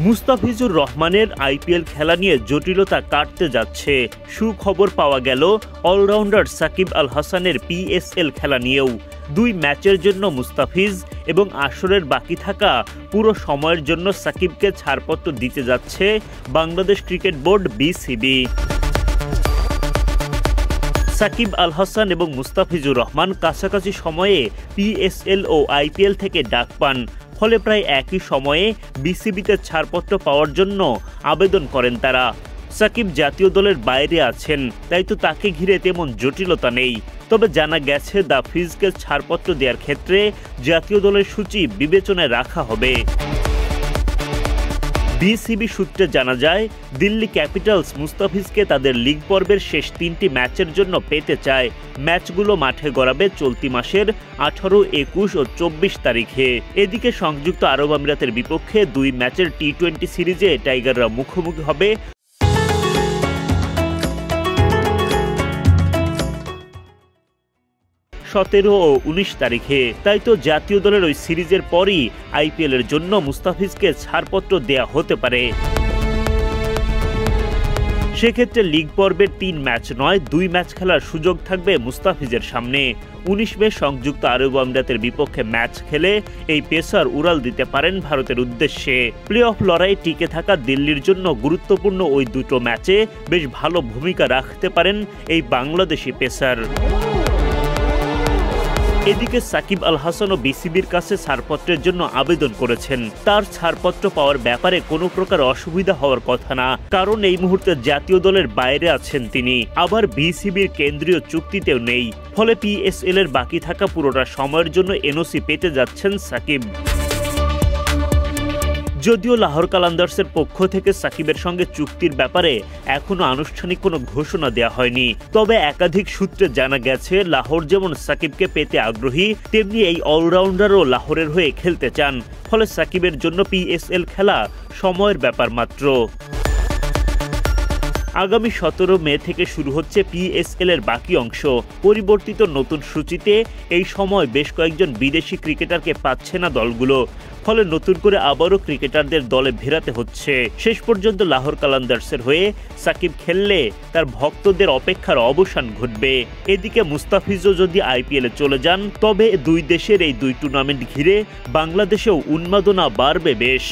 মুস্তাফিজুর রহমানের আইপিএল খেলা নিয়ে জটিলতা কাটতে যাচ্ছে। সুখবর পাওয়া গেল অলরাউন্ডার সাকিব আল হাসানের পিএসএল খেলা নিয়েও। 2 ম্যাচের জন্য মুস্তাফিজ এবং আসরের বাকি থাকা পুরো সময়ের জন্য সাকিবকে ছাড়পত্র দিতে যাচ্ছে Bangladesh cricket board BCB. Sakib Al Hasan এবং মুস্তাফিজুর রহমান কাছাকাছি সময়ে পিএসএল ও আইপিএল থেকে ডাক পান, ফলে প্রায় একই সময়ে বিসিবিতে ছাড়পত্র পাওয়ার জন্য আবেদন করেন তারা। সাকিব জাতীয় দলের বাইরে আছেন, তাই তো তাকে ঘিরে তেমন জটিলতা নেই। তবে জানা গেছে দ্য ফিজকে ছাড়পত্র দেওয়ার ক্ষেত্রে জাতীয় দলের সূচি বিবেচনায় রাখা হবে। বিসিবি সূত্রে জানা যায়, দিল্লি ক্যাপিটালস মুস্তাফিজকে তাদের লিগ পর্বের শেষ 3টি ম্যাচের জন্য পেতে চায়। ম্যাচগুলো মাঠে গড়াবে চলতি মাসের 18, 21 ও 24 তারিখে। এদিকে সংযুক্ত আরব আমিরাতের বিপক্ষে 2 ম্যাচের টি-20 সিরিজে টাইগাররা মুখোমুখি হবে 17 ও 19 তারিখে। তাই তো জাতীয় দলের ওই সিরিজের পরই আইপিএলের জন্য মুস্তাফিজকে ছাড়পত্র দেয়া হতে পারে। সেক্ষেত্রে লিগ পর্বের 3 ম্যাচ নয় 2 ম্যাচ খেলার সুযোগ থাকবে মুস্তাফিজের সামনে। 19 মে সংযুক্ত আরব আমিরাতের বিপক্ষে ম্যাচ খেলে এই পেসার উড়াল দিতে পারেন ভারতের উদ্দেশ্যে। প্লে অফ লড়াই টিকে থাকা দিল্লির জন্য গুরুত্বপূর্ণ ওই দুটো ম্যাচে বেশ ভালো ভূমিকা রাখতে পারেন এই বাংলাদেশি পেসার। এদিকে সাকিব আল হাসানও বিসিবির কাছে ছাড়পত্রের জন্য আবেদন করেছেন। তার ছাড়পত্র পাওয়ার ব্যাপারে কোনো প্রকার অসুবিধা হওয়ার কথা না, কারণ এই মুহূর্তে জাতীয় দলের বাইরে আছেন তিনি, আবার বিসিবির কেন্দ্রীয় চুক্তিতেও নেই। ফলে পিএসএল এর বাকি থাকা পুরোটা সময়ের জন্য এনওসি পেতে যাচ্ছেন সাকিব। যদিও লাহোর কালান্দার্সের পক্ষ থেকে সাকিবের সঙ্গে চুক্তির ব্যাপারে এখনো আনুষ্ঠানিক কোনো ঘোষণা দেওয়া হয়নি, তবে একাধিক সূত্রে জানা গেছে লাহোর যেমন সাকিবকে পেতে আগ্রহী, তেমনি এই অলরাউন্ডারও লাহোরের হয়ে খেলতে চান। ফলে সাকিবের জন্য পিএসএল খেলা সময়ের ব্যাপার মাত্র। আগামী 17 মে থেকে শুরু হচ্ছে পিএসএল এর বাকি অংশ। পরিবর্তিত নতুন সূচিতে এই সময় বেশ কয়েকজন বিদেশি ক্রিকেটারকে পাচ্ছে না দলগুলো, ফলে নতুন করে আবারও ক্রিকেটারদের দলে ভেরাতে হচ্ছে। শেষ পর্যন্ত লাহোর কালান্দার্সের হয়ে সাকিব খেললে তার ভক্তদের অপেক্ষার অবসান ঘটবে। এদিকে মুস্তাফিজও যদি আইপিএলে চলে যান, তবে 2 দেশের এই 2 টুর্নামেন্ট ঘিরে বাংলাদেশেও উন্মাদনা বাড়বে বেশ।